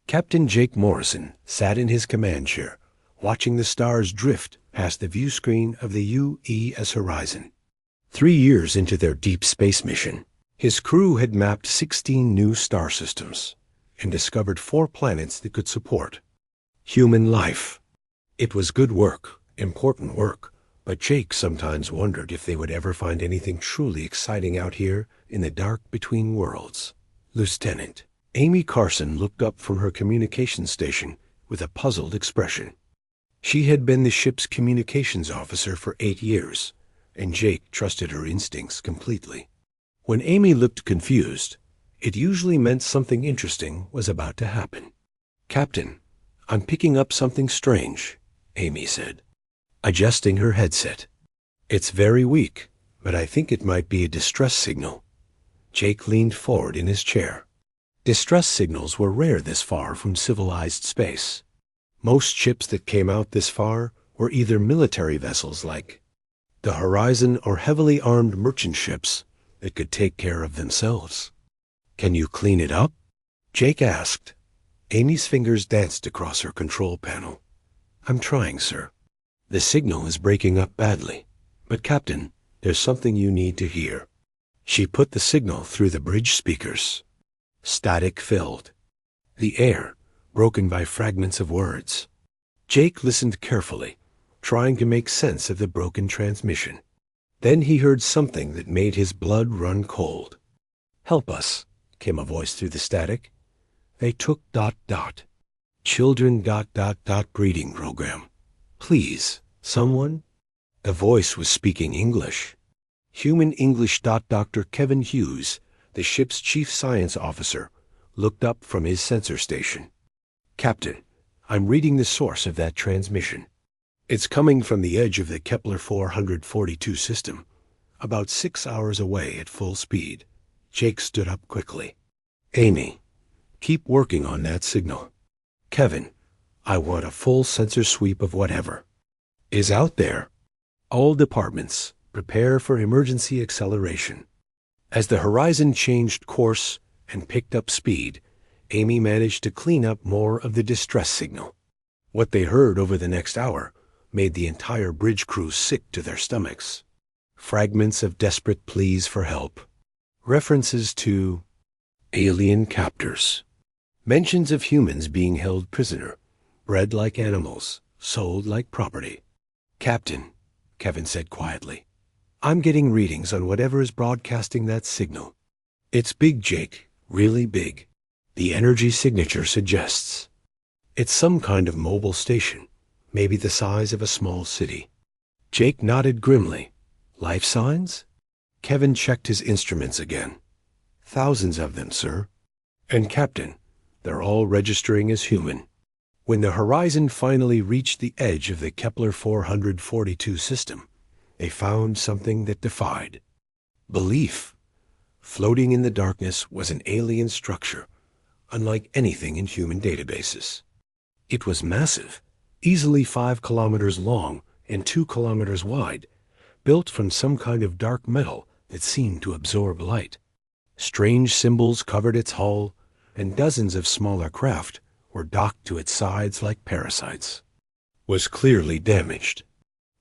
Captain Jake Morrison sat in his command chair, watching the stars drift past the view screen of the UES horizon. 3 years into their deep space mission, his crew had mapped 16 new star systems and discovered 4 planets that could support human life. It was good work, important work, but Jake sometimes wondered if they would ever find anything truly exciting out here in the dark between worlds. Lieutenant Amy Carson looked up from her communications station with a puzzled expression. She had been the ship's communications officer for 8 years, and Jake trusted her instincts completely. When Amy looked confused, it usually meant something interesting was about to happen. "Captain, I'm picking up something strange," Amy said, adjusting her headset. "It's very weak, but I think it might be a distress signal." Jake leaned forward in his chair. Distress signals were rare this far from civilized space. Most ships that came out this far were either military vessels like the Horizon or heavily armed merchant ships that could take care of themselves. "Can you clean it up?" Jake asked. Amy's fingers danced across her control panel. "I'm trying, sir. The signal is breaking up badly. But Captain, there's something you need to hear." She put the signal through the bridge speakers. Static filled the air, broken by fragments of words. Jake listened carefully, trying to make sense of the broken transmission. Then he heard something that made his blood run cold. "Help us," came a voice through the static. "They took ... children ... breeding program. Please, someone?" The voice was speaking English. Human English. Dr. Kevin Hughes, the ship's chief science officer, looked up from his sensor station. "Captain, I'm reading the source of that transmission. It's coming from the edge of the Kepler 442 system, about 6 hours away at full speed." Jake stood up quickly. "Amy, keep working on that signal. Kevin, I want a full sensor sweep of whatever is out there. All departments, prepare for emergency acceleration." As the Horizon changed course and picked up speed, Amy managed to clean up more of the distress signal. What they heard over the next hour made the entire bridge crew sick to their stomachs. Fragments of desperate pleas for help. References to alien captors. Mentions of humans being held prisoner, bred like animals, sold like property. "Captain," Kevin said quietly, "I'm getting readings on whatever is broadcasting that signal. It's big, Jake, really big. The energy signature suggests it's some kind of mobile station, maybe the size of a small city." Jake nodded grimly. "Life signs?" Kevin checked his instruments again. "Thousands of them, sir. And Captain, they're all registering as human." When the Horizon finally reached the edge of the Kepler 442 system, they found something that defied belief. Floating in the darkness was an alien structure, unlike anything in human databases. It was massive, easily 5 kilometers long and 2 kilometers wide, built from some kind of dark metal that seemed to absorb light. Strange symbols covered its hull, and dozens of smaller craft were docked to its sides like parasites. Was clearly damaged.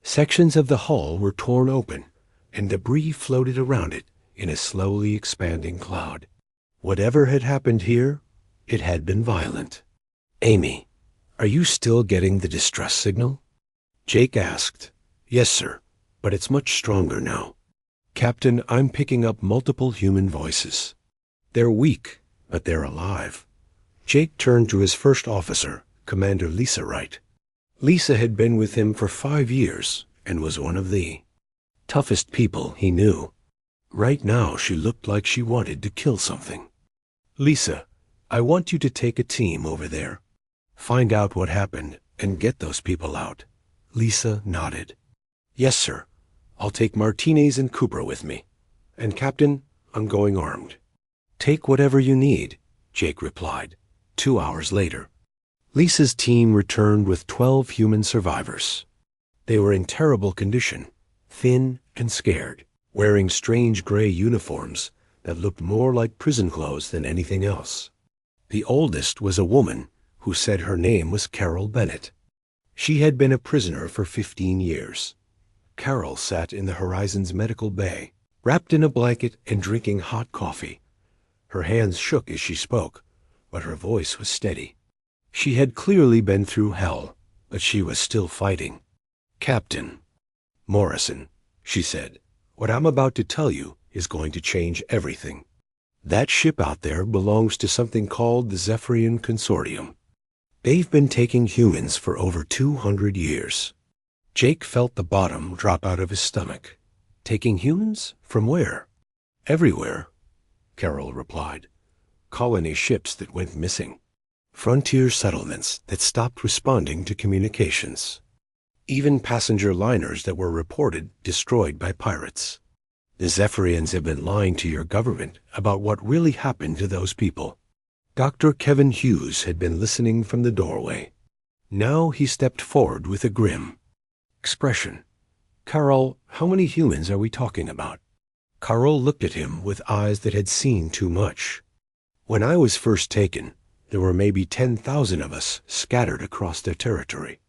Sections of the hull were torn open, and debris floated around it in a slowly expanding cloud. Whatever had happened here, it had been violent. "Amy, are you still getting the distress signal?" Jake asked. "Yes, sir, but it's much stronger now." "Captain, I'm picking up multiple human voices. They're weak, but they're alive." Jake turned to his first officer, Commander Lisa Wright. Lisa had been with him for 5 years and was one of the toughest people he knew. Right now she looked like she wanted to kill something. "Lisa, I want you to take a team over there. Find out what happened and get those people out." Lisa nodded. "Yes, sir. I'll take Martinez and Cooper with me. And Captain, I'm going armed." "Take whatever you need," Jake replied. 2 hours later, Lisa's team returned with 12 human survivors. They were in terrible condition, thin and scared, wearing strange gray uniforms that looked more like prison clothes than anything else. The oldest was a woman who said her name was Carol Bennett. She had been a prisoner for 15 years. Carol sat in the Horizon's medical bay, wrapped in a blanket and drinking hot coffee. Her hands shook as she spoke, but her voice was steady. She had clearly been through hell, but she was still fighting. "Captain Morrison," she said, "what I'm about to tell you is going to change everything. That ship out there belongs to something called the Zephyrian Consortium. They've been taking humans for over 200 years. Jake felt the bottom drop out of his stomach. Taking humans? From where? Everywhere, Carol replied. Colony ships that went missing. Frontier settlements that stopped responding to communications. Even passenger liners that were reported destroyed by pirates. The Zephyrians have been lying to your government about what really happened to those people." Dr. Kevin Hughes had been listening from the doorway. Now he stepped forward with a grim expression. "Carol, how many humans are we talking about?" Carol looked at him with eyes that had seen too much. "When I was first taken, there were maybe 10,000 of us scattered across their territory.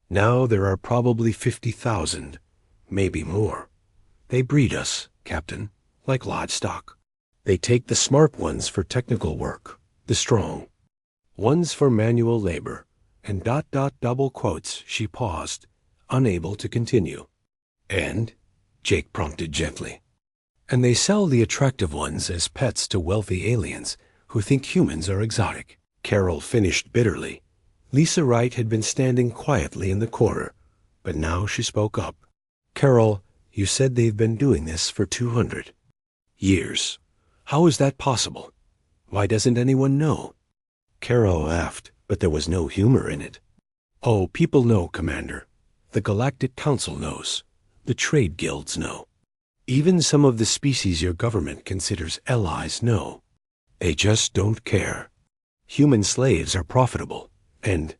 Now there are probably 50,000, maybe more. They breed us, Captain, like livestock. They take the smart ones for technical work, the strong ones for manual labor, and ... double quotes, she paused, unable to continue. And, Jake prompted gently, and they sell the attractive ones as pets to wealthy aliens who think humans are exotic. Carol finished bitterly. Lisa Wright had been standing quietly in the corner, but now she spoke up. "Carol, you said they've been doing this for 200 years. How is that possible? Why doesn't anyone know?" Carol laughed, but there was no humor in it. "Oh, people know, Commander. The Galactic Council knows. The trade guilds know. Even some of the species your government considers allies know. They just don't care. Human slaves are profitable, and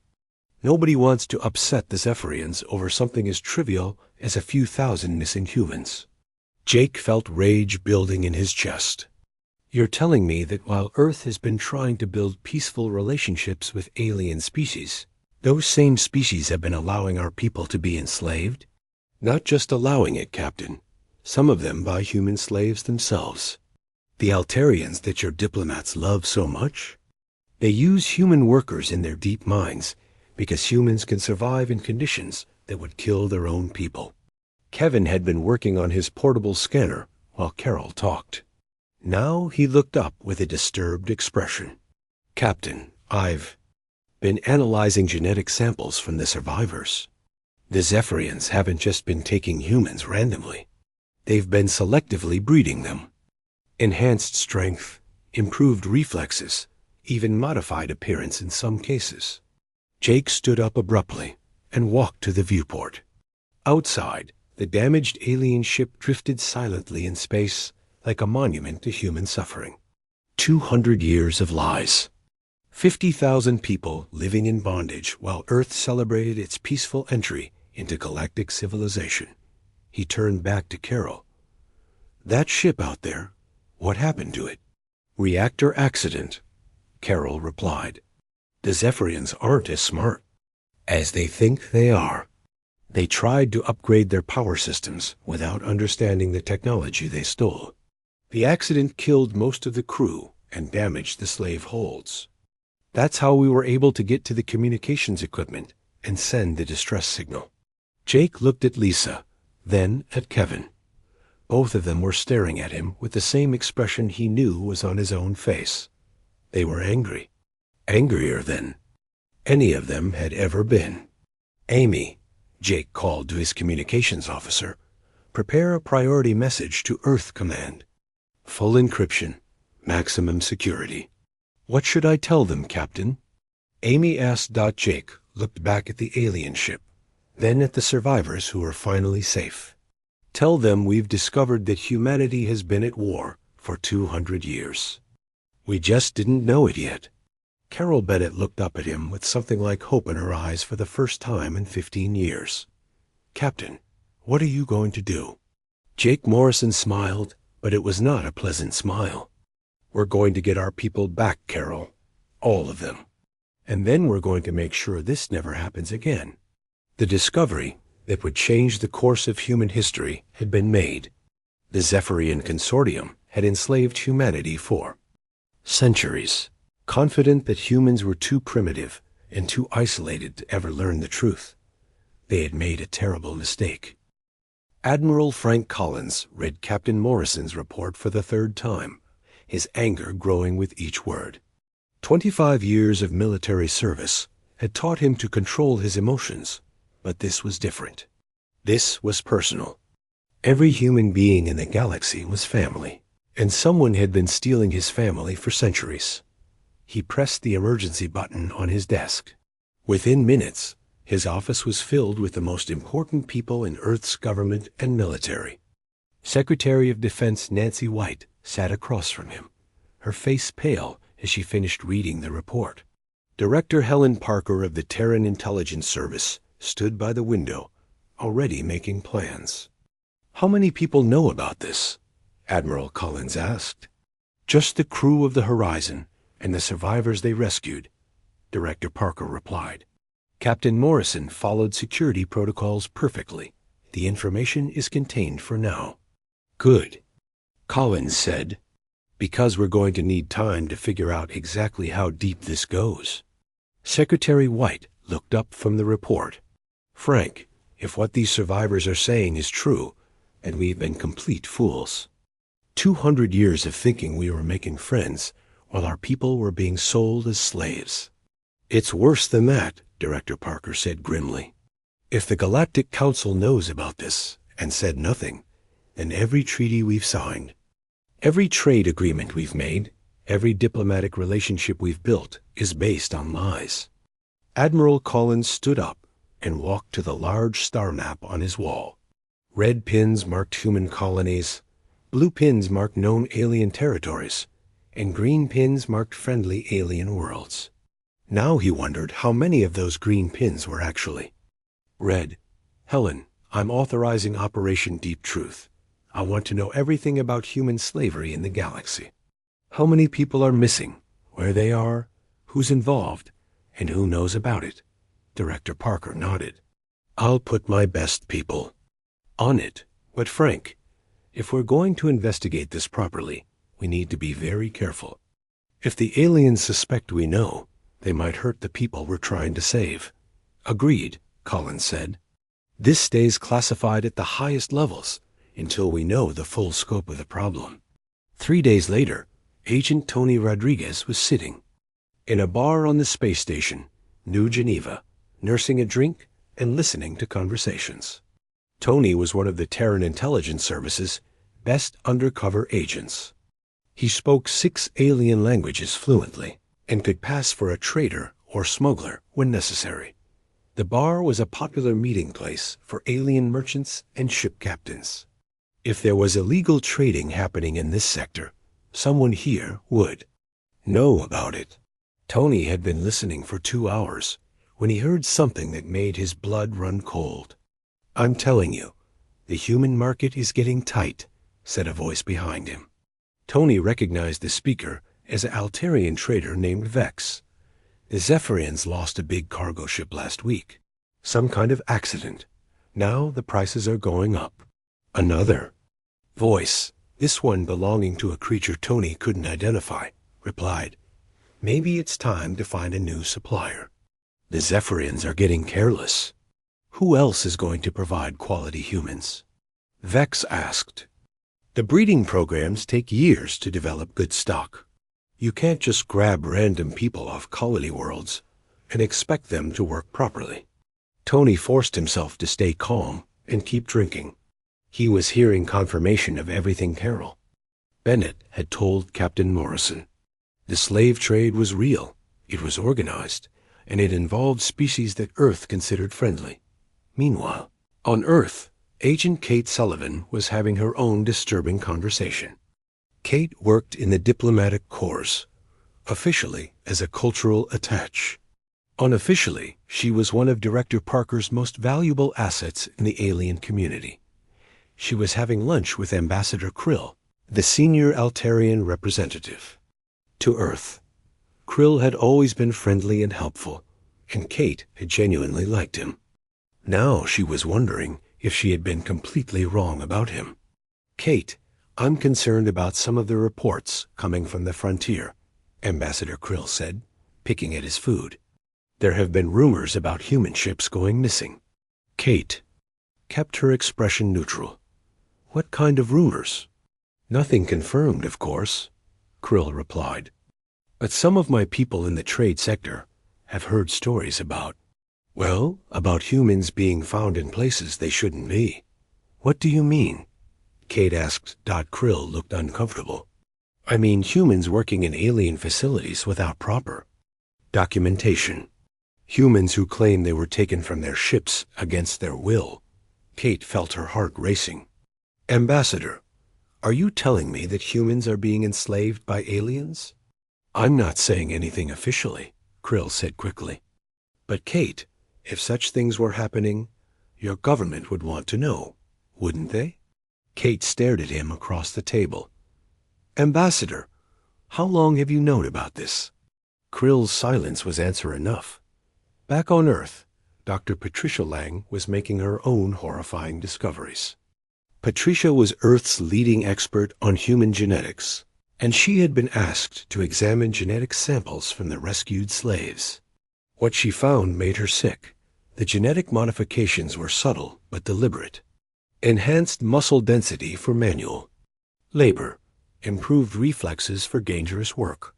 nobody wants to upset the Zephyrians over something as trivial as a few thousand missing humans." Jake felt rage building in his chest. "You're telling me that while Earth has been trying to build peaceful relationships with alien species, those same species have been allowing our people to be enslaved?" "Not just allowing it, Captain. Some of them buy human slaves themselves. The Altarians that your diplomats love so much? They use human workers in their deep mines because humans can survive in conditions that would kill their own people." Kevin had been working on his portable scanner while Carol talked. Now he looked up with a disturbed expression. "Captain, I've been analyzing genetic samples from the survivors. The Zephyrians haven't just been taking humans randomly. They've been selectively breeding them. Enhanced strength, improved reflexes, even modified appearance in some cases." Jake stood up abruptly and walked to the viewport. Outside, the damaged alien ship drifted silently in space like a monument to human suffering. 200 years of lies. 50,000 people living in bondage while Earth celebrated its peaceful entry into galactic civilization. He turned back to Carol. "That ship out there, what happened to it?" "Reactor accident," Carol replied. "The Zephyrians aren't as smart as they think they are. They tried to upgrade their power systems without understanding the technology they stole. The accident killed most of the crew and damaged the slave holds. That's how we were able to get to the communications equipment and send the distress signal." Jake looked at Lisa, then at Kevin. Both of them were staring at him with the same expression he knew was on his own face. They were angry. Angrier than any of them had ever been. "Amy," Jake called to his communications officer, "prepare a priority message to Earth Command. Full encryption, maximum security." "What should I tell them, Captain?" Amy asked. Jake looked back at the alien ship, then at the survivors who were finally safe. "Tell them we've discovered that humanity has been at war for 200 years. We just didn't know it yet." Carol Bennett looked up at him with something like hope in her eyes for the first time in 15 years. "Captain, what are you going to do?" Jake Morrison smiled, but it was not a pleasant smile. "We're going to get our people back, Carol. All of them. And then we're going to make sure this never happens again. The discovery that would change the course of human history had been made. The Zephyrian Consortium had enslaved humanity for centuries, confident that humans were too primitive and too isolated to ever learn the truth. They had made a terrible mistake. Admiral Frank Collins read Captain Morrison's report for the third time, his anger growing with each word. 25 years of military service had taught him to control his emotions, but this was different. This was personal. Every human being in the galaxy was family, and someone had been stealing his family for centuries. He pressed the emergency button on his desk. Within minutes, his office was filled with the most important people in Earth's government and military. Secretary of Defense Nancy White sat across from him, her face pale as she finished reading the report. Director Helen Parker of the Terran Intelligence Service stood by the window, already making plans. "How many people know about this?" Admiral Collins asked. "Just the crew of the Horizon and the survivors they rescued," Director Parker replied. "Captain Morrison followed security protocols perfectly. The information is contained for now." "Good," Collins said, "because we're going to need time to figure out exactly how deep this goes." Secretary White looked up from the report. "Frank, if what these survivors are saying is true, and we've been complete fools. 200 years of thinking we were making friends, while our people were being sold as slaves." "It's worse than that," Director Parker said grimly. "If the Galactic Council knows about this and said nothing, then every treaty we've signed, every trade agreement we've made, every diplomatic relationship we've built is based on lies." Admiral Collins stood up and walked to the large star map on his wall. Red pins marked human colonies, blue pins marked known alien territories, and green pins marked friendly alien worlds. Now he wondered how many of those green pins were actually red. "Helen, I'm authorizing Operation Deep Truth. I want to know everything about human slavery in the galaxy. How many people are missing, where they are, who's involved, and who knows about it?" Director Parker nodded. "I'll put my best people on it. But Frank, if we're going to investigate this properly, we need to be very careful. If the aliens suspect we know, they might hurt the people we're trying to save." "Agreed," Collins said. "This stays classified at the highest levels until we know the full scope of the problem." 3 days later, Agent Tony Rodriguez was sitting in a bar on the space station, New Geneva, nursing a drink and listening to conversations. Tony was one of the Terran Intelligence Service's best undercover agents. He spoke 6 alien languages fluently and could pass for a trader or smuggler when necessary. The bar was a popular meeting place for alien merchants and ship captains. If there was illegal trading happening in this sector, someone here would know about it. Tony had been listening for 2 hours when he heard something that made his blood run cold. "I'm telling you, the human market is getting tight," said a voice behind him. Tony recognized the speaker as an Altarian trader named Vex. The Zephyrians lost a big cargo ship last week. Some kind of accident. Now the prices are going up. Another voice, this one belonging to a creature Tony couldn't identify, replied, "Maybe it's time to find a new supplier. The Zephyrians are getting careless. Who else is going to provide quality humans?" Vex asked. "The breeding programs take years to develop good stock. You can't just grab random people off colony worlds and expect them to work properly." Tony forced himself to stay calm and keep drinking. He was hearing confirmation of everything Carol Bennett had told Captain Morrison. The slave trade was real, it was organized, and it involved species that Earth considered friendly. Meanwhile, on Earth, Agent Kate Sullivan was having her own disturbing conversation. Kate worked in the diplomatic corps, officially as a cultural attaché. Unofficially, she was one of Director Parker's most valuable assets in the alien community. She was having lunch with Ambassador Krill, the senior Altarian representative to Earth. Krill had always been friendly and helpful, and Kate had genuinely liked him. Now she was wondering if she had been completely wrong about him. "Kate, I'm concerned about some of the reports coming from the frontier," Ambassador Krill said, picking at his food. "There have been rumors about human ships going missing." Kate kept her expression neutral. "What kind of rumors?" "Nothing confirmed, of course," Krill replied. "But some of my people in the trade sector have heard stories about humans being found in places they shouldn't be." "What do you mean?" Kate asked. Krill looked uncomfortable. "I mean humans working in alien facilities without proper documentation. Humans who claim they were taken from their ships against their will." Kate felt her heart racing. "Ambassador, are you telling me that humans are being enslaved by aliens?" "I'm not saying anything officially," Krill said quickly. "But Kate, if such things were happening, your government would want to know, wouldn't they?" Kate stared at him across the table. "Ambassador, how long have you known about this?" Krill's silence was answer enough. Back on Earth, Dr. Patricia Lang was making her own horrifying discoveries. Patricia was Earth's leading expert on human genetics, and she had been asked to examine genetic samples from the rescued slaves. What she found made her sick. The genetic modifications were subtle but deliberate. Enhanced muscle density for manual labor, improved reflexes for dangerous work,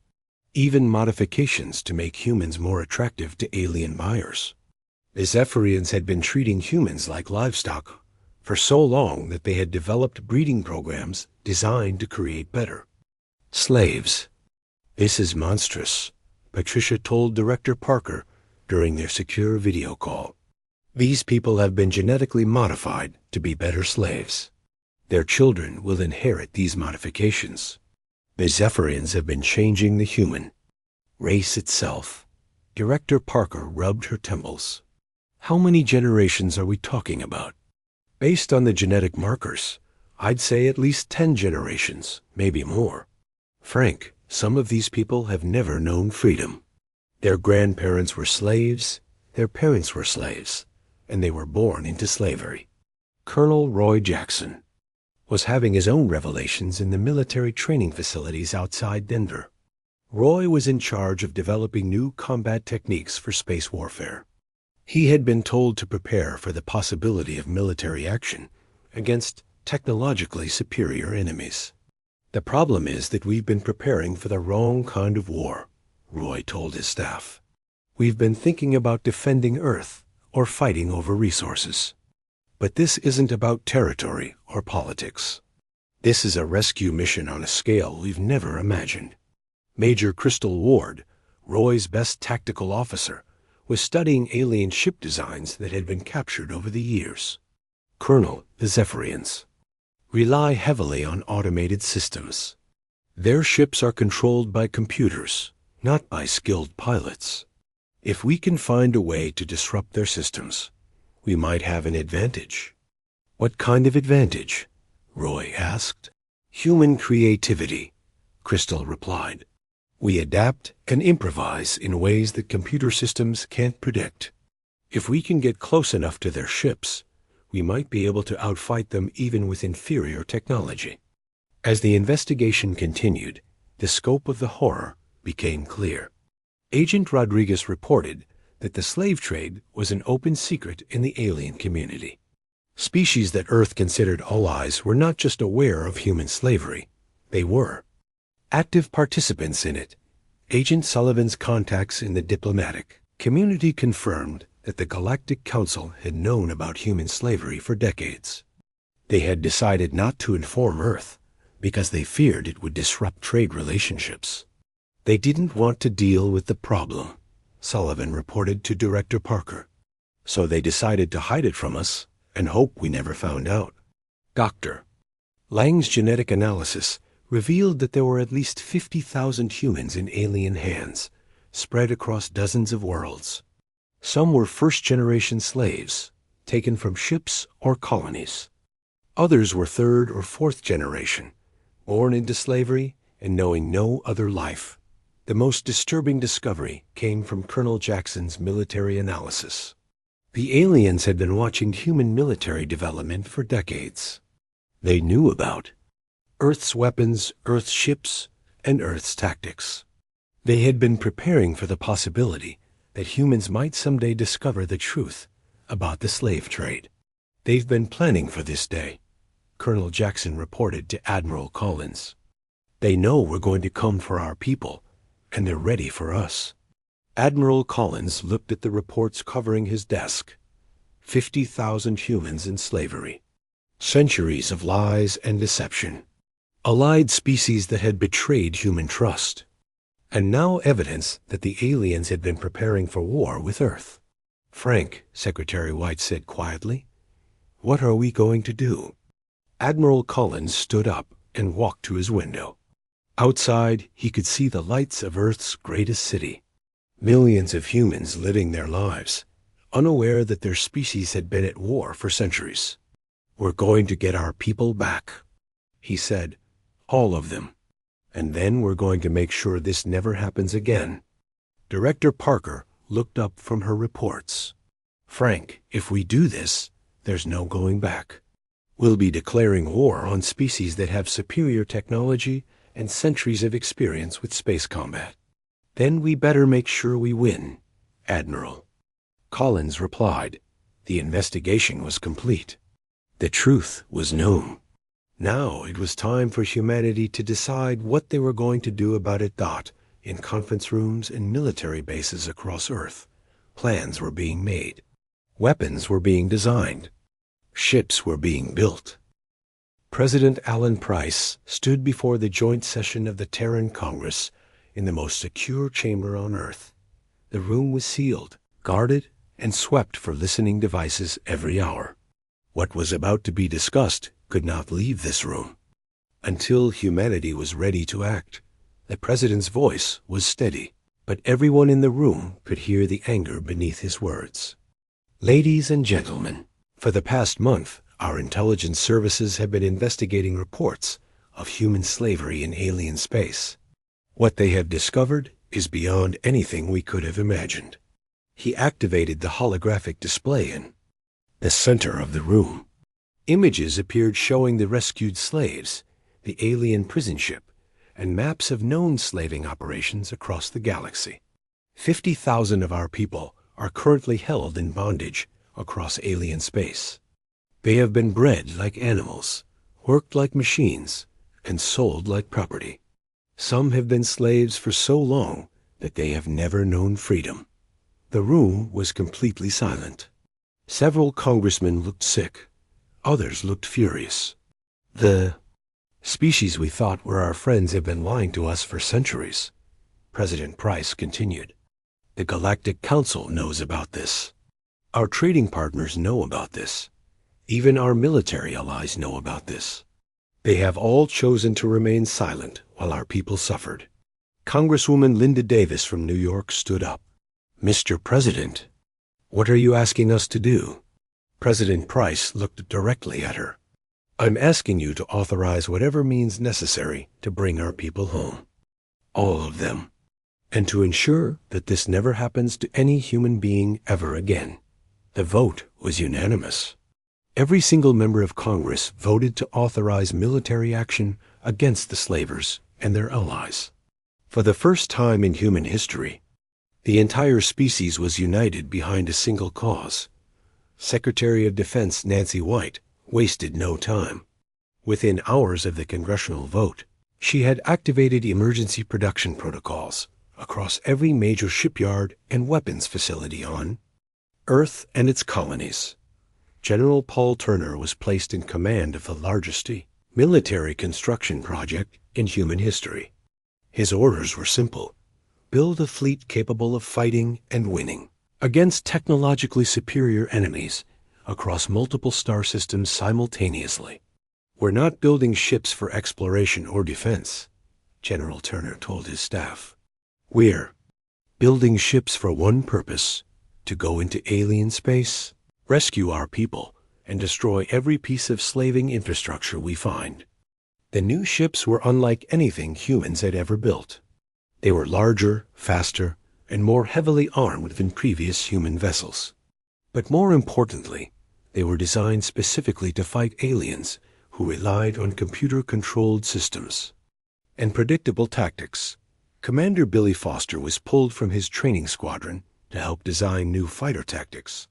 even modifications to make humans more attractive to alien buyers. The Zephyrians had been treating humans like livestock for so long that they had developed breeding programs designed to create better slaves. "This is monstrous," Patricia told Director Parker during their secure video call. "These people have been genetically modified to be better slaves. Their children will inherit these modifications. The Zephyrians have been changing the human race itself." Director Parker rubbed her temples. "How many generations are we talking about?" "Based on the genetic markers, I'd say at least 10 generations, maybe more. Frank, some of these people have never known freedom. Their grandparents were slaves, their parents were slaves, and they were born into slavery." Colonel Roy Jackson was having his own revelations in the military training facilities outside Denver. Roy was in charge of developing new combat techniques for space warfare. He had been told to prepare for the possibility of military action against technologically superior enemies. "The problem is that we've been preparing for the wrong kind of war," Roy told his staff. "We've been thinking about defending Earth or fighting over resources. But this isn't about territory or politics. This is a rescue mission on a scale we've never imagined." Major Crystal Ward, Roy's best tactical officer, was studying alien ship designs that had been captured over the years. "Colonel, the Zephyrians rely heavily on automated systems. Their ships are controlled by computers, not by skilled pilots. If we can find a way to disrupt their systems, we might have an advantage." "What kind of advantage?" Roy asked. "Human creativity," Crystal replied. "We adapt and improvise in ways that computer systems can't predict. If we can get close enough to their ships, we might be able to outfight them even with inferior technology." As the investigation continued, the scope of the horror became clear. Agent Rodriguez reported that the slave trade was an open secret in the alien community. Species that Earth considered allies were not just aware of human slavery, they were active participants in it. Agent Sullivan's contacts in the diplomatic community confirmed that the Galactic Council had known about human slavery for decades. They had decided not to inform Earth because they feared it would disrupt trade relationships. "They didn't want to deal with the problem," Sullivan reported to Director Parker. "So they decided to hide it from us and hope we never found out." Dr. Lang's genetic analysis revealed that there were at least 50,000 humans in alien hands, spread across dozens of worlds. Some were first-generation slaves, taken from ships or colonies. Others were third or fourth generation, born into slavery and knowing no other life. The most disturbing discovery came from Colonel Jackson's military analysis. The aliens had been watching human military development for decades. They knew about Earth's weapons, Earth's ships, and Earth's tactics. They had been preparing for the possibility that humans might someday discover the truth about the slave trade. They've been planning for this day, Colonel Jackson reported to Admiral Collins. They know we're going to come for our people, and they're ready for us. Admiral Collins looked at the reports covering his desk. 50,000 humans in slavery. Centuries of lies and deception. Allied species that had betrayed human trust. And now evidence that the aliens had been preparing for war with Earth. "Frank," Secretary White said quietly, "what are we going to do?" Admiral Collins stood up and walked to his window. Outside, he could see the lights of Earth's greatest city. Millions of humans living their lives, unaware that their species had been at war for centuries. "We're going to get our people back," he said, "all of them. And then we're going to make sure this never happens again." Director Parker looked up from her reports. "Frank, if we do this, there's no going back. We'll be declaring war on species that have superior technology and centuries of experience with space combat. Then we better make sure we win, Admiral." Collins replied. The investigation was complete. The truth was known. Now it was time for humanity to decide what they were going to do about it. In conference rooms and military bases across Earth, plans were being made. Weapons were being designed. Ships were being built. President Alan Price stood before the joint session of the Terran Congress in the most secure chamber on Earth. The room was sealed, guarded, and swept for listening devices every hour. What was about to be discussed could not leave this room. Until humanity was ready to act, the president's voice was steady, but everyone in the room could hear the anger beneath his words. "Ladies and gentlemen, for the past month, our intelligence services have been investigating reports of human slavery in alien space. What they have discovered is beyond anything we could have imagined." He activated the holographic display in the center of the room. Images appeared showing the rescued slaves, the alien prison ship, and maps of known slaving operations across the galaxy. 50,000 of our people are currently held in bondage across alien space. They have been bred like animals, worked like machines, and sold like property. Some have been slaves for so long that they have never known freedom. The room was completely silent. Several congressmen looked sick. Others looked furious. "The species we thought were our friends have been lying to us for centuries," President Price continued. "The Galactic Council knows about this. Our trading partners know about this. Even our military allies know about this. They have all chosen to remain silent while our people suffered." Congresswoman Linda Davis from New York stood up. "Mr. President, what are you asking us to do?" President Price looked directly at her. "I'm asking you to authorize whatever means necessary to bring our people home. All of them. And to ensure that this never happens to any human being ever again." The vote was unanimous. Every single member of Congress voted to authorize military action against the slavers and their allies. For the first time in human history, the entire species was united behind a single cause. Secretary of Defense Nancy White wasted no time. Within hours of the congressional vote, she had activated emergency production protocols across every major shipyard and weapons facility on Earth and its colonies. General Paul Turner was placed in command of the largest military construction project in human history. His orders were simple: build a fleet capable of fighting and winning against technologically superior enemies across multiple star systems simultaneously. "We're not building ships for exploration or defense," General Turner told his staff. "We're building ships for one purpose: to go into alien space, rescue our people, and destroy every piece of slaving infrastructure we find." The new ships were unlike anything humans had ever built. They were larger, faster, and more heavily armed than previous human vessels. But more importantly, they were designed specifically to fight aliens who relied on computer-controlled systems and predictable tactics. Commander Billy Foster was pulled from his training squadron to help design new fighter tactics.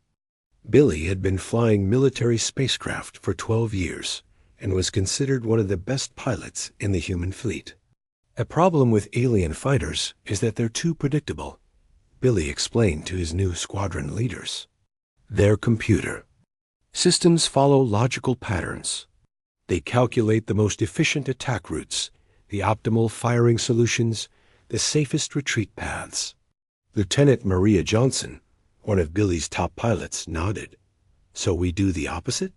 Billy had been flying military spacecraft for 12 years and was considered one of the best pilots in the human fleet. A problem with alien fighters is that they're too predictable, Billy explained to his new squadron leaders. Their computer systems follow logical patterns. They calculate the most efficient attack routes, the optimal firing solutions, the safest retreat paths. Lieutenant Maria Johnson, one of Billy's top pilots, nodded. So we do the opposite?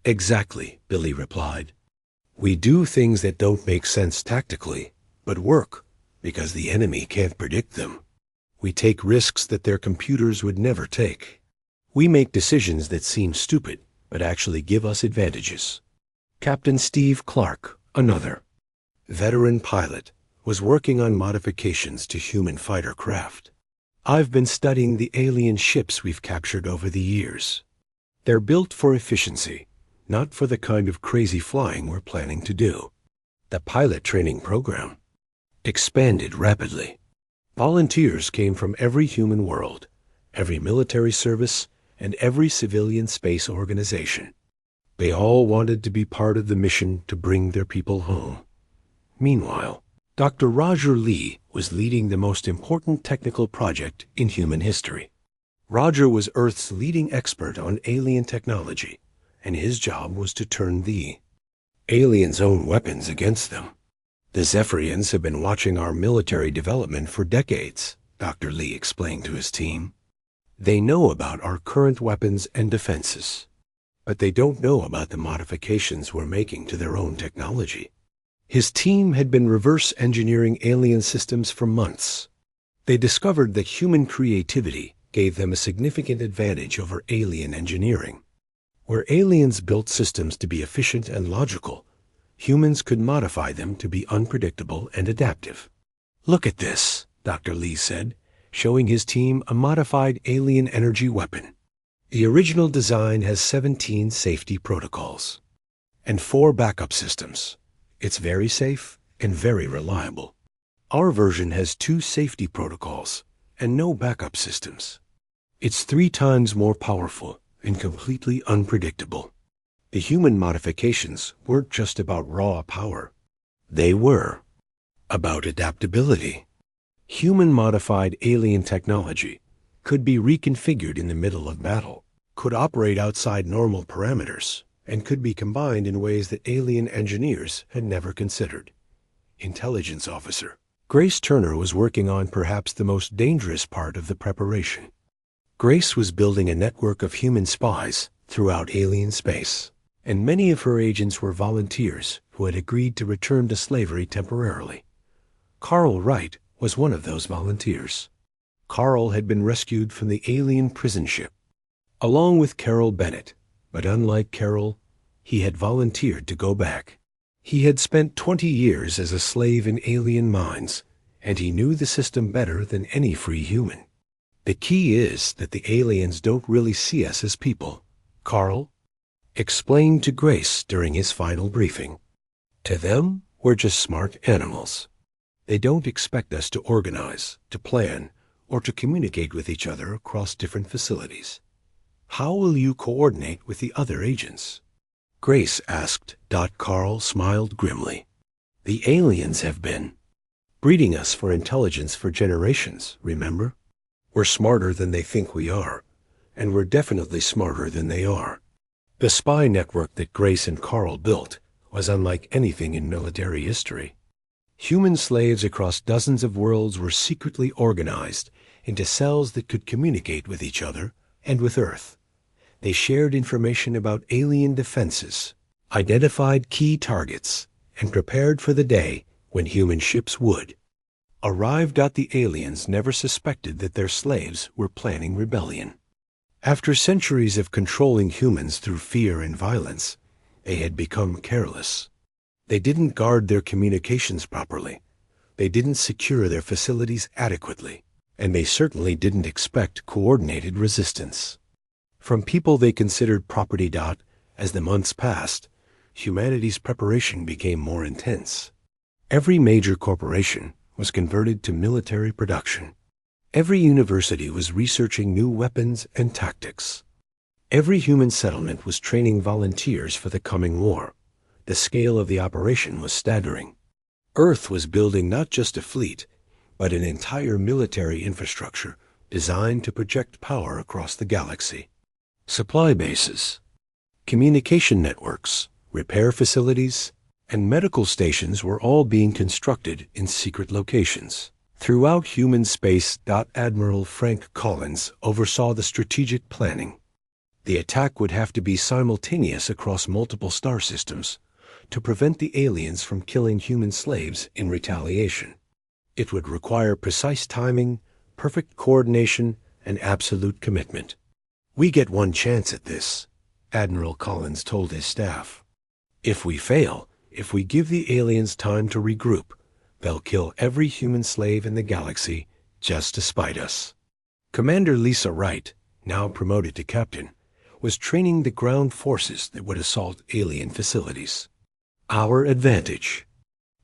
Exactly, Billy replied. We do things that don't make sense tactically, but work because the enemy can't predict them. We take risks that their computers would never take. We make decisions that seem stupid, but actually give us advantages. Captain Steve Clark, another veteran pilot, was working on modifications to human fighter craft. I've been studying the alien ships we've captured over the years. They're built for efficiency, not for the kind of crazy flying we're planning to do. The pilot training program expanded rapidly. Volunteers came from every human world, every military service, and every civilian space organization. They all wanted to be part of the mission to bring their people home. Meanwhile, Dr. Roger Lee was leading the most important technical project in human history. Roger was Earth's leading expert on alien technology, and his job was to turn the aliens' own weapons against them. The Zephyrians have been watching our military development for decades, Dr. Lee explained to his team. They know about our current weapons and defenses, but they don't know about the modifications we're making to their own technology. His team had been reverse engineering alien systems for months. They discovered that human creativity gave them a significant advantage over alien engineering. Where aliens built systems to be efficient and logical, humans could modify them to be unpredictable and adaptive. Look at this, Dr. Lee said, showing his team a modified alien energy weapon. The original design has 17 safety protocols and 4 backup systems. It's very safe and very reliable. Our version has 2 safety protocols and no backup systems. It's 3 times more powerful and completely unpredictable. The human modifications weren't just about raw power. They were about adaptability. Human-modified alien technology could be reconfigured in the middle of battle, could operate outside normal parameters, and could be combined in ways that alien engineers had never considered. Intelligence officer Grace Turner was working on perhaps the most dangerous part of the preparation. Grace was building a network of human spies throughout alien space, and many of her agents were volunteers who had agreed to return to slavery temporarily. Carl Wright was one of those volunteers. Carl had been rescued from the alien prison ship, along with Carol Bennett, but unlike Carol, he had volunteered to go back. He had spent 20 years as a slave in alien mines, and he knew the system better than any free human. The key is that the aliens don't really see us as people, Carl explained to Grace during his final briefing. To them, we're just smart animals. They don't expect us to organize, to plan, or to communicate with each other across different facilities. How will you coordinate with the other agents? Grace asked. Carl smiled grimly. The aliens have been breeding us for intelligence for generations, remember? We're smarter than they think we are, and we're definitely smarter than they are. The spy network that Grace and Carl built was unlike anything in military history. Human slaves across dozens of worlds were secretly organized into cells that could communicate with each other and with Earth. They shared information about alien defenses, identified key targets, and prepared for the day when human ships would arrive. The aliens never suspected that their slaves were planning rebellion. After centuries of controlling humans through fear and violence, they had become careless. They didn't guard their communications properly. They didn't secure their facilities adequately, and they certainly didn't expect coordinated resistance. From people they considered property. As the months passed, humanity's preparation became more intense. Every major corporation was converted to military production. Every university was researching new weapons and tactics. Every human settlement was training volunteers for the coming war. The scale of the operation was staggering. Earth was building not just a fleet, but an entire military infrastructure designed to project power across the galaxy. Supply bases, communication networks, repair facilities, and medical stations were all being constructed in secret locations. Throughout human space. Admiral Frank Collins oversaw the strategic planning. The attack would have to be simultaneous across multiple star systems to prevent the aliens from killing human slaves in retaliation. It would require precise timing, perfect coordination, and absolute commitment. "We get one chance at this," Admiral Collins told his staff. "If we fail, if we give the aliens time to regroup, they'll kill every human slave in the galaxy just to spite us." Commander Lisa Wright, now promoted to captain, was training the ground forces that would assault alien facilities. "Our advantage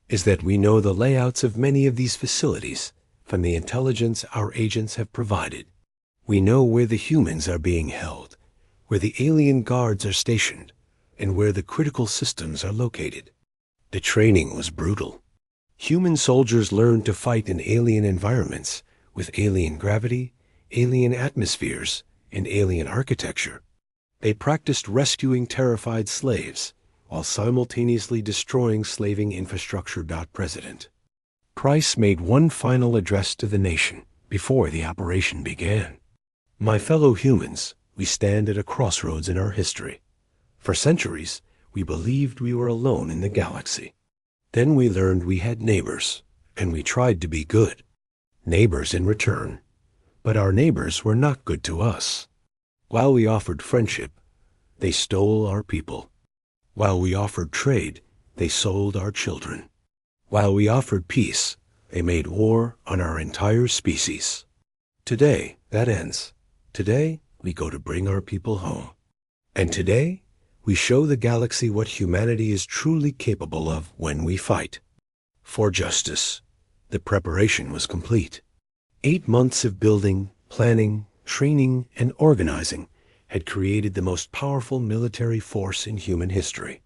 is that we know the layouts of many of these facilities from the intelligence our agents have provided. We know where the humans are being held, where the alien guards are stationed, and where the critical systems are located." The training was brutal. Human soldiers learned to fight in alien environments with alien gravity, alien atmospheres, and alien architecture. They practiced rescuing terrified slaves while simultaneously destroying slaving infrastructure. President Price made one final address to the nation before the operation began. "My fellow humans, we stand at a crossroads in our history. For centuries, we believed we were alone in the galaxy. Then we learned we had neighbors, and we tried to be good. Neighbors in return. But our neighbors were not good to us. While we offered friendship, they stole our people. While we offered trade, they sold our children. While we offered peace, they made war on our entire species. Today, that ends. Today, we go to bring our people home. And today, we show the galaxy what humanity is truly capable of when we fight. For justice." The preparation was complete. 8 months of building, planning, training, and organizing had created the most powerful military force in human history.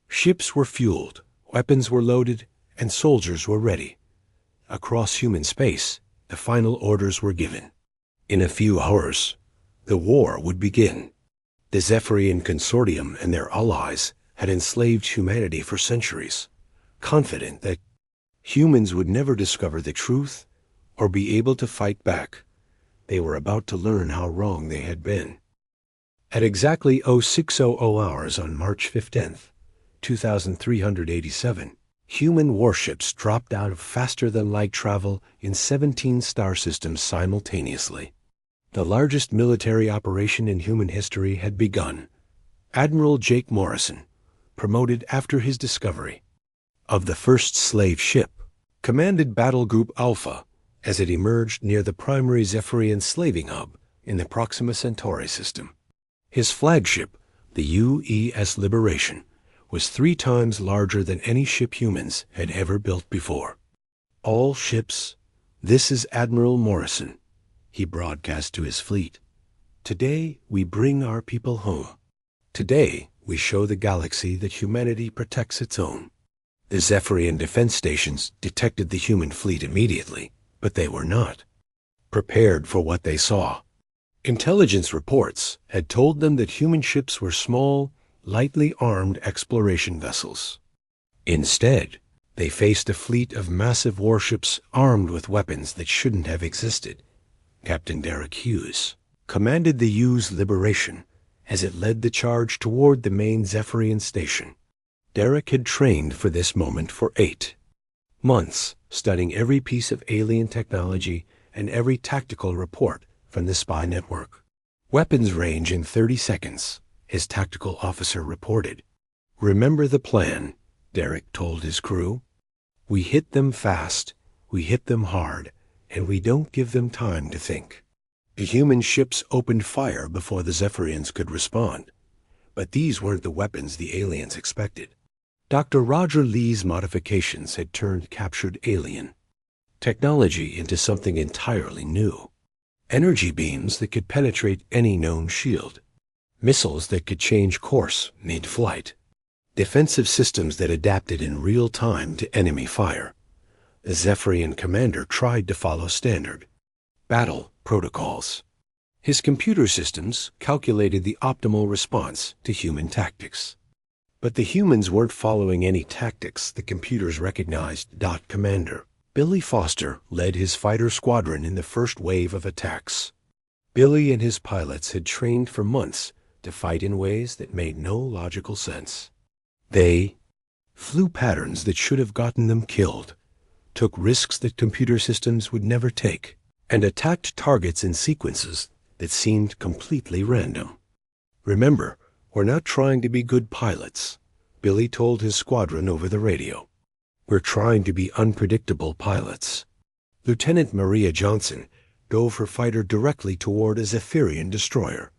Ships were fueled, weapons were loaded, and soldiers were ready. Across human space, the final orders were given. In a few hours, the war would begin. The Zephyrian Consortium and their allies had enslaved humanity for centuries, confident that humans would never discover the truth or be able to fight back. They were about to learn how wrong they had been. At exactly 0600 hours on March 15th, 2387, human warships dropped out of faster-than-light travel in 17 star systems simultaneously. The largest military operation in human history had begun. Admiral Jake Morrison, promoted after his discovery of the first slave ship, commanded Battle Group Alpha as it emerged near the primary Zephyrian slaving hub in the Proxima Centauri system. His flagship, the UES Liberation, was 3 times larger than any ship humans had ever built before. "All ships, this is Admiral Morrison," he broadcast to his fleet. "Today we bring our people home. Today we show the galaxy that humanity protects its own." The Zephyrian defense stations detected the human fleet immediately, but they were not prepared for what they saw. Intelligence reports had told them that human ships were small, lightly armed exploration vessels. Instead, they faced a fleet of massive warships armed with weapons that shouldn't have existed. Captain Derek Hughes commanded the UES Liberation as it led the charge toward the main Zephyrian station. Derek had trained for this moment for 8 months, studying every piece of alien technology and every tactical report from the spy network. "Weapons range in 30 seconds, his tactical officer reported. "Remember the plan," Derek told his crew. "We hit them fast, We hit them hard, and we don't give them time to think. The human ships opened fire before the Zephyrians could respond. But these weren't the weapons the aliens expected. Dr. Roger Lee's modifications had turned captured alien technology into something entirely new. Energy beams that could penetrate any known shield. Missiles that could change course mid-flight. Defensive systems that adapted in real time to enemy fire. The Zephyrian commander tried to follow standard battle protocols. His computer systems calculated the optimal response to human tactics. But the humans weren't following any tactics the computers recognized. Commander Billy Foster led his fighter squadron in the first wave of attacks. Billy and his pilots had trained for months to fight in ways that made no logical sense. They flew patterns that should have gotten them killed, took risks that computer systems would never take, and attacked targets in sequences that seemed completely random. Remember, we're not trying to be good pilots, Billy told his squadron over the radio. We're trying to be unpredictable pilots. Lieutenant Maria Johnson dove her fighter directly toward a Zephyrian destroyer,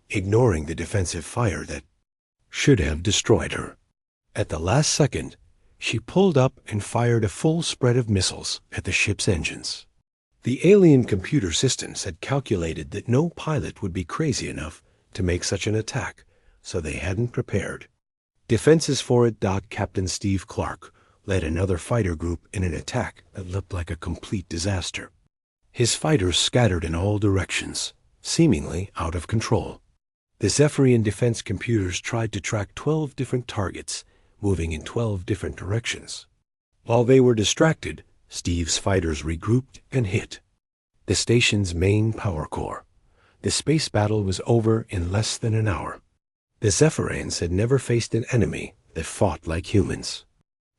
ignoring the defensive fire that should have destroyed her. At the last second, she pulled up and fired a full spread of missiles at the ship's engines. The alien computer systems had calculated that no pilot would be crazy enough to make such an attack, so they hadn't prepared. Defenses for it. Captain Steve Clark led another fighter group in an attack that looked like a complete disaster. His fighters scattered in all directions, seemingly out of control. The Zephyrian defense computers tried to track 12 different targets, moving in 12 different directions. While they were distracted, Steve's fighters regrouped and hit the station's main power core. The space battle was over in less than an hour. The Zephyrians had never faced an enemy that fought like humans.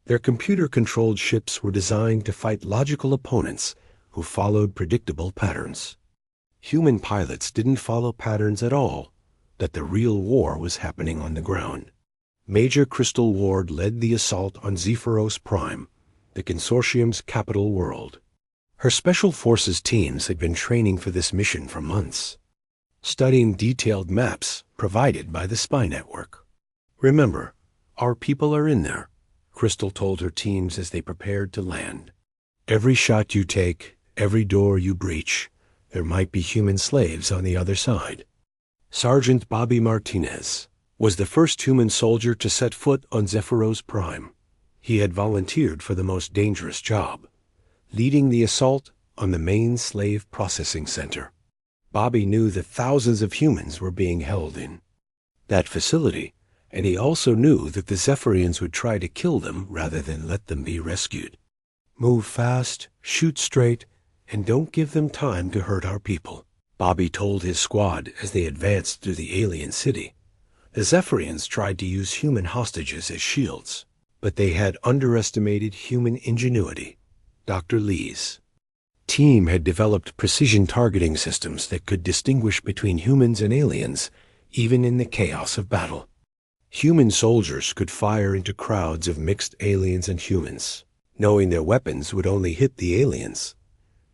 Their computer-controlled ships were designed to fight logical opponents who followed predictable patterns. Human pilots didn't follow patterns at all, that the real war was happening on the ground. Major Crystal Ward led the assault on Zephyros Prime, the consortium's capital world. Her special forces teams had been training for this mission for months, studying detailed maps provided by the spy network. Remember, our people are in there, Crystal told her teams as they prepared to land. Every shot you take, every door you breach, there might be human slaves on the other side. Sergeant Bobby Martinez was the first human soldier to set foot on Zephyros Prime. He had volunteered for the most dangerous job, leading the assault on the main slave processing center. Bobby knew that thousands of humans were being held in that facility, and he also knew that the Zephyrians would try to kill them rather than let them be rescued. Move fast, shoot straight, and don't give them time to hurt our people, Bobby told his squad as they advanced through the alien city. The Zephyrians tried to use human hostages as shields, but they had underestimated human ingenuity. Dr. Lee's team had developed precision targeting systems that could distinguish between humans and aliens, even in the chaos of battle. Human soldiers could fire into crowds of mixed aliens and humans, knowing their weapons would only hit the aliens.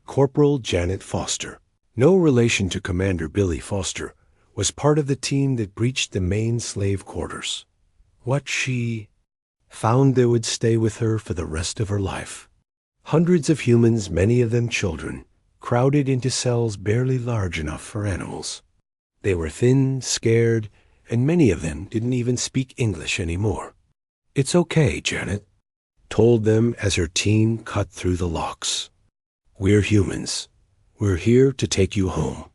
Corporal Janet Foster, no relation to Commander Billy Foster, was part of the team that breached the main slave quarters. What she found there would stay with her for the rest of her life. Hundreds of humans, many of them children, crowded into cells barely large enough for animals. They were thin, scared, and many of them didn't even speak English anymore. "It's okay, Janet," told them as her team cut through the locks. "We're humans. We're here to take you home."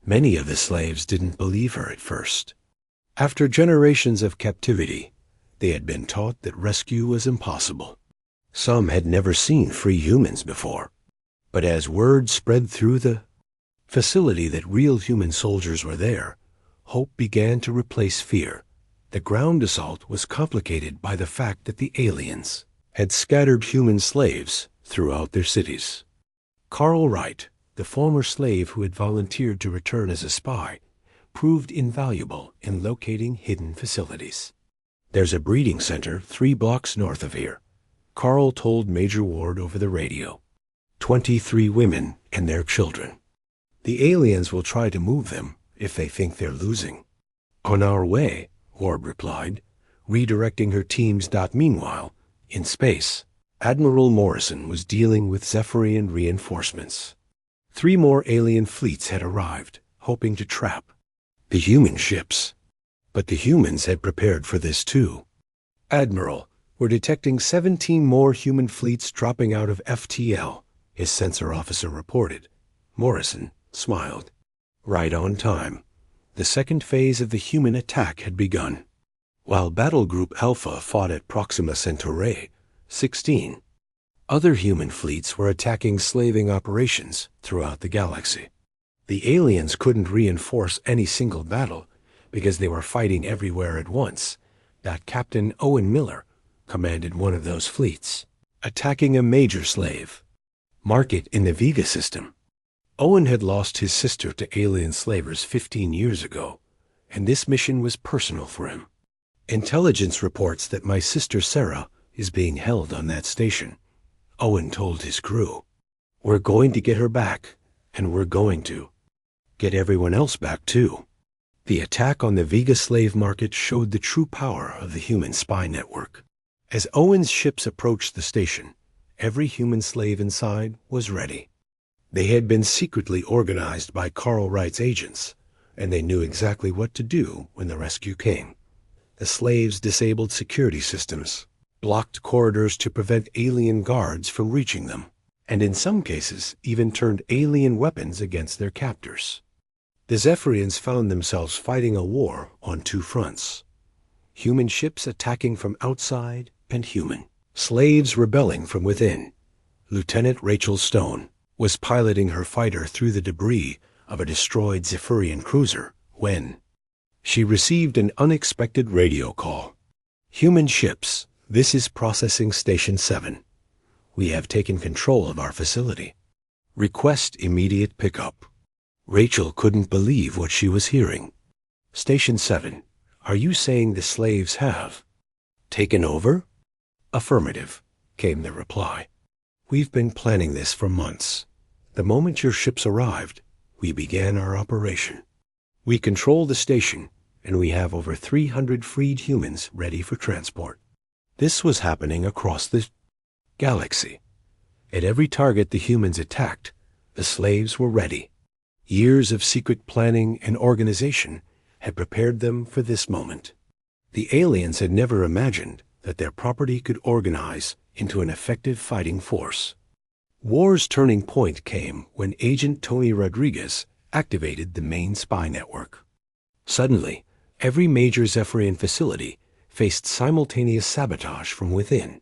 Many of the slaves didn't believe her at first. After generations of captivity, they had been taught that rescue was impossible. Some had never seen free humans before. But as word spread through the facility that real human soldiers were there, hope began to replace fear. The ground assault was complicated by the fact that the aliens had scattered human slaves throughout their cities. Carl Wright, the former slave who had volunteered to return as a spy, proved invaluable in locating hidden facilities. "There's a breeding center 3 blocks north of here," Carl told Major Ward over the radio. 23 women and their children. The aliens will try to move them if they think they're losing. On our way, Orb replied, redirecting her teams. Meanwhile, in space, Admiral Morrison was dealing with Zephyrian reinforcements. 3 more alien fleets had arrived, hoping to trap the human ships. But the humans had prepared for this too. Admiral, we're detecting 17 more human fleets dropping out of FTL, his sensor officer reported. Morrison smiled. Right on time. The second phase of the human attack had begun. While Battle Group Alpha fought at Proxima Centauri, 16 other human fleets were attacking slaving operations throughout the galaxy. The aliens couldn't reinforce any single battle because they were fighting everywhere at once. Captain Owen Miller commanded one of those fleets, attacking a major slave market in the Vega system. Owen had lost his sister to alien slavers 15 years ago, and this mission was personal for him. Intelligence reports that my sister Sarah is being held on that station, Owen told his crew. We're going to get her back, and we're going to get everyone else back too. The attack on the Vega slave market showed the true power of the human spy network. As Owen's ships approached the station, every human slave inside was ready. They had been secretly organized by Carl Wright's agents, and they knew exactly what to do when the rescue came. The slaves disabled security systems, blocked corridors to prevent alien guards from reaching them, and in some cases even turned alien weapons against their captors. The Zephyrians found themselves fighting a war on 2 fronts. Human ships attacking from outside and human slaves rebelling from within. Lieutenant Rachel Stone was piloting her fighter through the debris of a destroyed Zephyrian cruiser when she received an unexpected radio call. Human ships, this is Processing Station 7. We have taken control of our facility. Request immediate pickup. Rachel couldn't believe what she was hearing. Station 7, are you saying the slaves have taken over? Affirmative, came the reply. We've been planning this for months. The moment your ships arrived, we began our operation. We control the station, and we have over 300 freed humans ready for transport. This was happening across the galaxy. At every target the humans attacked, the slaves were ready. Years of secret planning and organization had prepared them for this moment. The aliens had never imagined that their property could organize into an effective fighting force. War's turning point came when Agent Tony Rodriguez activated the main spy network. Suddenly, every major Zephyrian facility faced simultaneous sabotage from within.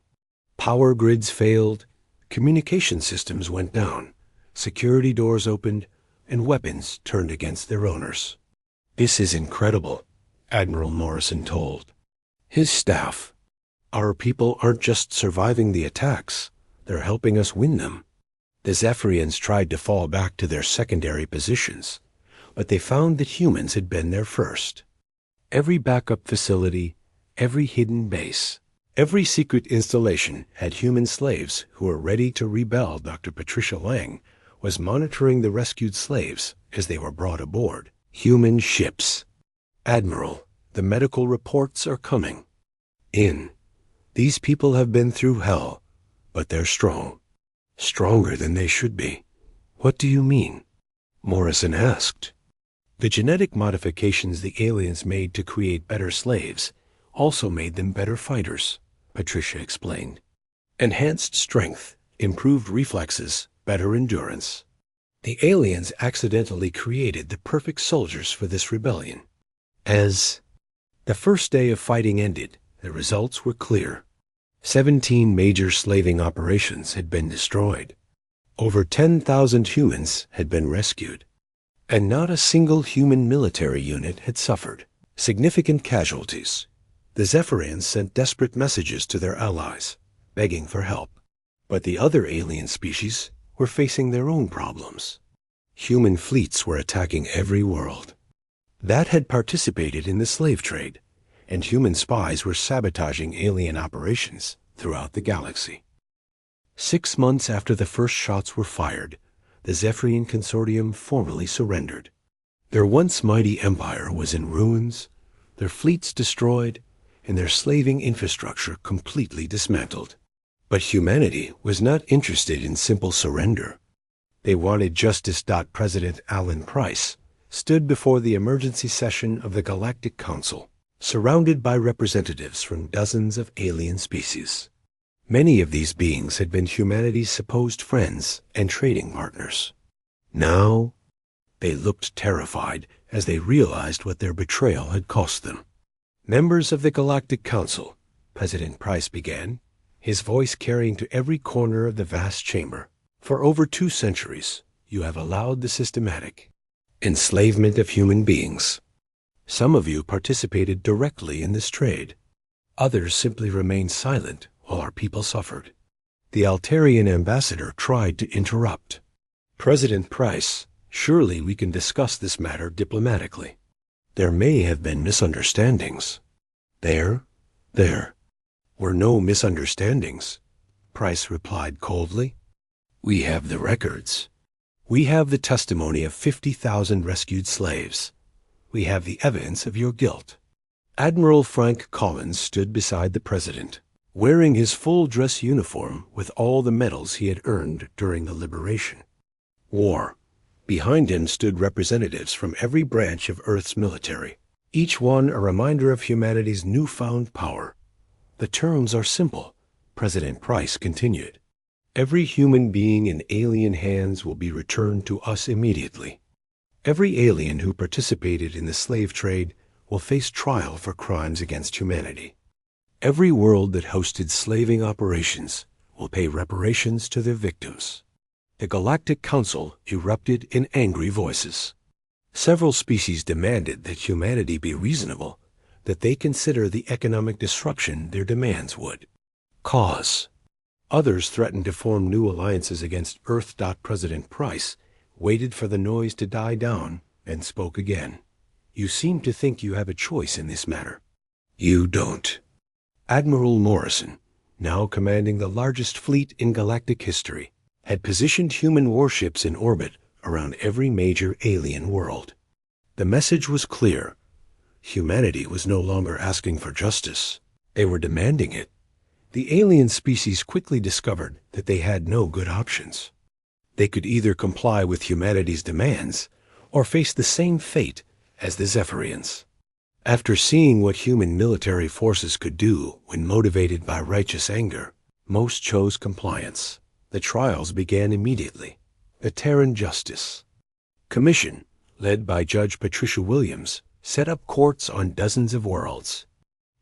Power grids failed, communication systems went down, security doors opened, and weapons turned against their owners. This is incredible, Admiral Morrison told his staff. Our people aren't just surviving the attacks, they're helping us win them. The Zephyrians tried to fall back to their secondary positions, but they found that humans had been there first. Every backup facility, every hidden base, every secret installation had human slaves who were ready to rebel. Dr. Patricia Lang was monitoring the rescued slaves as they were brought aboard human ships. Admiral, the medical reports are coming in. These people have been through hell, but they're strong. Stronger than they should be. What do you mean? Morrison asked. The genetic modifications the aliens made to create better slaves also made them better fighters, Patricia explained. Enhanced strength, improved reflexes, better endurance. The aliens accidentally created the perfect soldiers for this rebellion. As the first day of fighting ended, the results were clear. 17 major slaving operations had been destroyed. Over 10,000 humans had been rescued. And not a single human military unit had suffered significant casualties. The Zephyrians sent desperate messages to their allies, begging for help. But the other alien species were facing their own problems. Human fleets were attacking every world that had participated in the slave trade, and human spies were sabotaging alien operations throughout the galaxy. 6 months after the first shots were fired, the Zephyrian Consortium formally surrendered. Their once mighty empire was in ruins, their fleets destroyed, and their slaving infrastructure completely dismantled. But humanity was not interested in simple surrender. They wanted justice. President Alan Price stood before the emergency session of the Galactic Council, surrounded by representatives from dozens of alien species. Many of these beings had been humanity's supposed friends and trading partners. Now, they looked terrified as they realized what their betrayal had cost them. Members of the Galactic Council, President Price began, his voice carrying to every corner of the vast chamber. For over 2 centuries, you have allowed the systematic enslavement of human beings. Some of you participated directly in this trade. Others simply remained silent while our people suffered. The Altarian ambassador tried to interrupt. President Price, surely we can discuss this matter diplomatically. There may have been misunderstandings. There were no misunderstandings, Price replied coldly. We have the records. We have the testimony of 50,000 rescued slaves. We have the evidence of your guilt. Admiral Frank Collins stood beside the president, wearing his full-dress uniform with all the medals he had earned during the liberation. War. Behind him stood representatives from every branch of Earth's military, each one a reminder of humanity's newfound power. The terms are simple, President Price continued. Every human being in alien hands will be returned to us immediately. Every alien who participated in the slave trade will face trial for crimes against humanity. Every world that hosted slaving operations will pay reparations to their victims. The Galactic Council erupted in angry voices. Several species demanded that humanity be reasonable, that they consider the economic disruption their demands would cause. Others threatened to form new alliances against Earth. President Price waited for the noise to die down and spoke again. You seem to think you have a choice in this matter. You don't. Admiral Morrison, now commanding the largest fleet in galactic history, had positioned human warships in orbit around every major alien world. The message was clear. Humanity was no longer asking for justice. They were demanding it. The alien species quickly discovered that they had no good options. They could either comply with humanity's demands or face the same fate as the Zephyrians. After seeing what human military forces could do when motivated by righteous anger, most chose compliance. The trials began immediately. The Terran Justice Commission, led by Judge Patricia Williams, set up courts on dozens of worlds.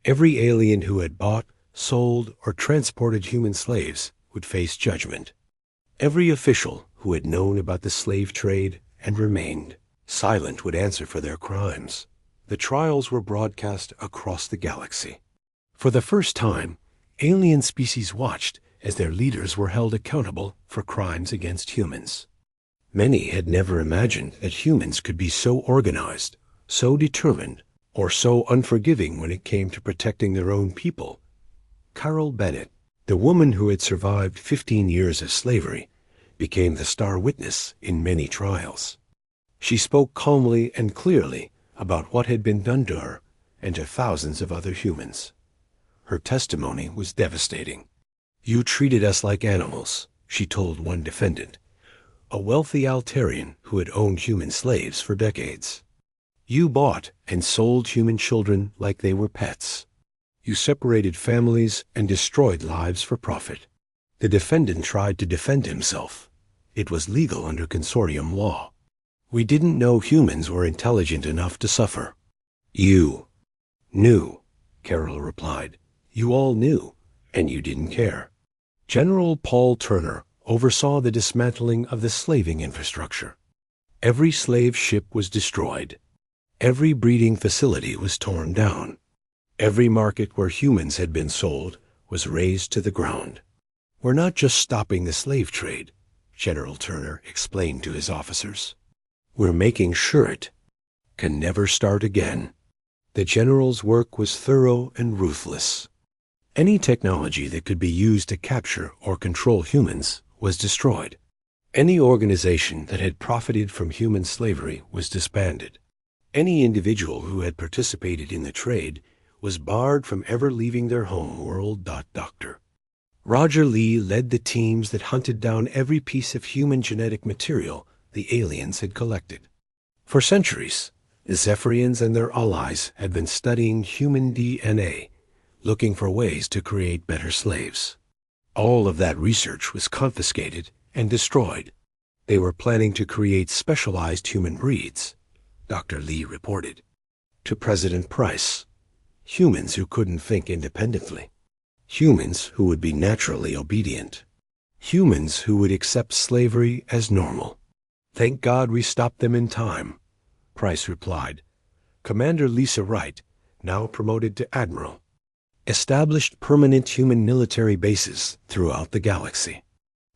Every alien who had bought, sold, or transported human slaves would face judgment. Every official who had known about the slave trade and remained silent would answer for their crimes. The trials were broadcast across the galaxy. For the first time, alien species watched as their leaders were held accountable for crimes against humans. Many had never imagined that humans could be so organized, so determined, or so unforgiving when it came to protecting their own people. Carol Bennett, the woman who had survived 15 years of slavery, became the star witness in many trials. She spoke calmly and clearly about what had been done to her and to thousands of other humans. Her testimony was devastating. You treated us like animals, she told one defendant, a wealthy Altarian who had owned human slaves for decades. You bought and sold human children like they were pets. You separated families and destroyed lives for profit. The defendant tried to defend himself. It was legal under consortium law. We didn't know humans were intelligent enough to suffer. You knew, Carol replied. You all knew, and you didn't care. General Paul Turner oversaw the dismantling of the slaving infrastructure. Every slave ship was destroyed. Every breeding facility was torn down. Every market where humans had been sold was razed to the ground. We're not just stopping the slave trade, General Turner explained to his officers. We're making sure it can never start again. The general's work was thorough and ruthless. Any technology that could be used to capture or control humans was destroyed. Any organization that had profited from human slavery was disbanded. Any individual who had participated in the trade was barred from ever leaving their home world. Dr. Roger Lee led the teams that hunted down every piece of human genetic material the aliens had collected. For centuries, the Zephyrians and their allies had been studying human DNA, looking for ways to create better slaves. All of that research was confiscated and destroyed. They were planning to create specialized human breeds, Dr. Lee reported, to President Price. Humans who couldn't think independently. Humans who would be naturally obedient. Humans who would accept slavery as normal. Thank God we stopped them in time, Price replied. Commander Lisa Wright, now promoted to Admiral, established permanent human military bases throughout the galaxy.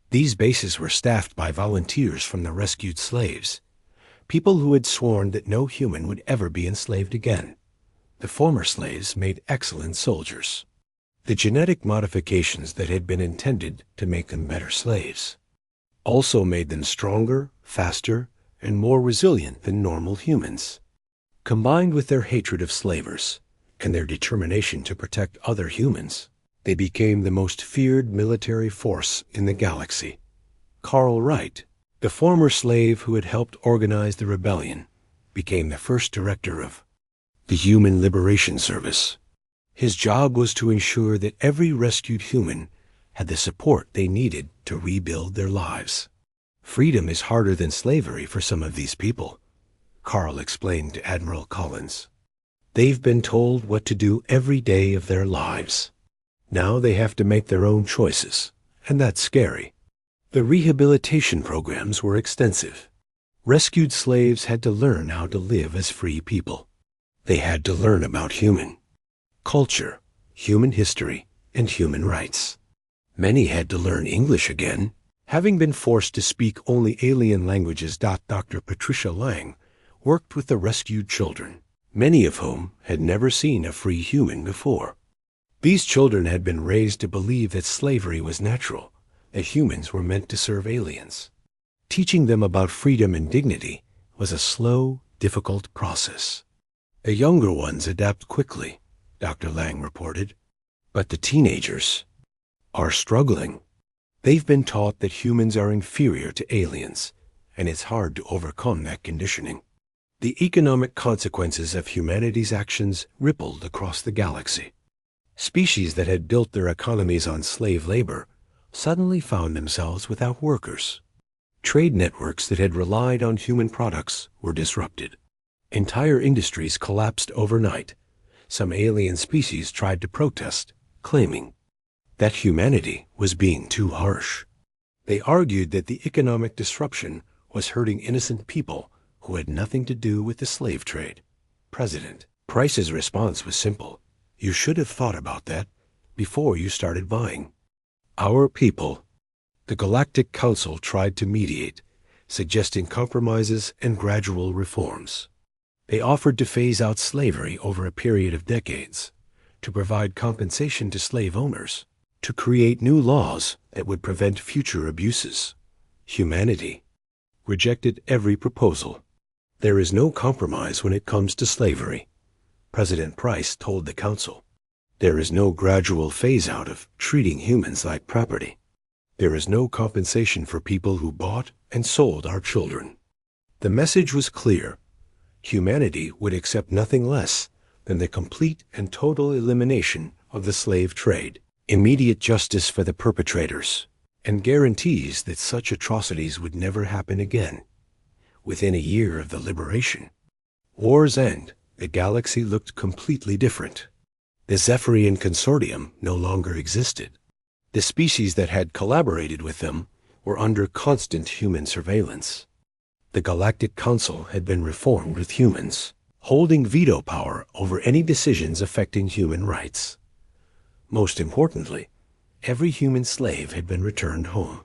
These bases were staffed by volunteers from the rescued slaves, people who had sworn that no human would ever be enslaved again. The former slaves made excellent soldiers. The genetic modifications that had been intended to make them better slaves also made them stronger, faster, and more resilient than normal humans. Combined with their hatred of slavers and their determination to protect other humans, they became the most feared military force in the galaxy. Carl Wright, the former slave who had helped organize the rebellion, became the first director of the Human Liberation Service. His job was to ensure that every rescued human had the support they needed to rebuild their lives. Freedom is harder than slavery for some of these people, Carl explained to Admiral Collins. They've been told what to do every day of their lives. Now they have to make their own choices, and that's scary. The rehabilitation programs were extensive. Rescued slaves had to learn how to live as free people. They had to learn about human culture, human history, and human rights. Many had to learn English again, having been forced to speak only alien languages. Dr. Patricia Lang worked with the rescued children, many of whom had never seen a free human before. These children had been raised to believe that slavery was natural, that humans were meant to serve aliens. Teaching them about freedom and dignity was a slow, difficult process. The younger ones adapt quickly, Dr. Lang reported, but the teenagers are struggling. They've been taught that humans are inferior to aliens, and it's hard to overcome that conditioning. The economic consequences of humanity's actions rippled across the galaxy. Species that had built their economies on slave labor suddenly found themselves without workers. Trade networks that had relied on human products were disrupted. Entire industries collapsed overnight. Some alien species tried to protest, claiming that humanity was being too harsh. They argued that the economic disruption was hurting innocent people who had nothing to do with the slave trade. President Price's response was simple. You should have thought about that before you started buying. Our people. The Galactic Council tried to mediate, suggesting compromises and gradual reforms. They offered to phase out slavery over a period of decades, to provide compensation to slave owners, to create new laws that would prevent future abuses. Humanity rejected every proposal. There is no compromise when it comes to slavery, President Price told the Council. There is no gradual phase-out of treating humans like property. There is no compensation for people who bought and sold our children. The message was clear. Humanity would accept nothing less than the complete and total elimination of the slave trade, immediate justice for the perpetrators, and guarantees that such atrocities would never happen again. Within a year of the liberation, war's end, the galaxy looked completely different. The Zephyrian Consortium no longer existed. The species that had collaborated with them were under constant human surveillance. The Galactic Council had been reformed with humans, holding veto power over any decisions affecting human rights. Most importantly, every human slave had been returned home.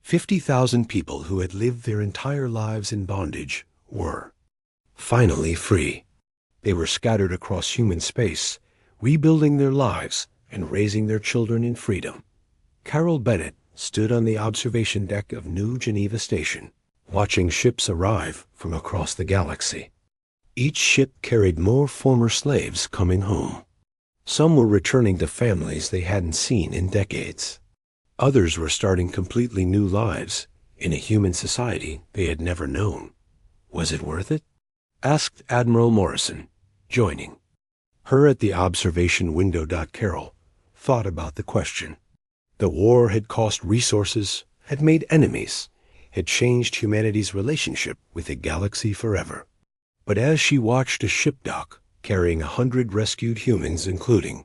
50,000 people who had lived their entire lives in bondage were finally free. They were scattered across human space, rebuilding their lives and raising their children in freedom. Carol Bennett stood on the observation deck of New Geneva Station, watching ships arrive from across the galaxy. Each ship carried more former slaves coming home. Some were returning to families they hadn't seen in decades. Others were starting completely new lives in a human society they had never known. Was it worth it? Asked Admiral Morrison, joining her at the observation window. Carol thought about the question. The war had cost resources, had made enemies, had changed humanity's relationship with the galaxy forever. But as she watched a ship dock carrying 100 rescued humans, including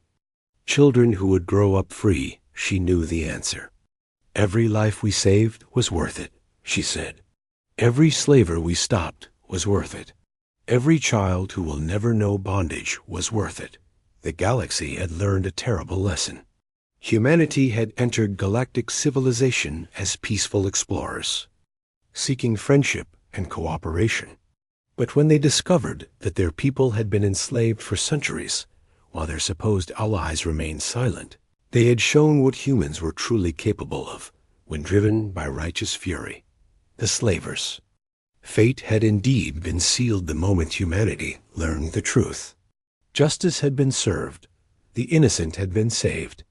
children who would grow up free, she knew the answer. Every life we saved was worth it, she said. Every slaver we stopped was worth it. Every child who will never know bondage was worth it. The galaxy had learned a terrible lesson. Humanity had entered galactic civilization as peaceful explorers, seeking friendship and cooperation. But when they discovered that their people had been enslaved for centuries, while their supposed allies remained silent, they had shown what humans were truly capable of when driven by righteous fury. The slavers. Fate had indeed been sealed the moment humanity learned the truth. Justice had been served. The innocent had been saved.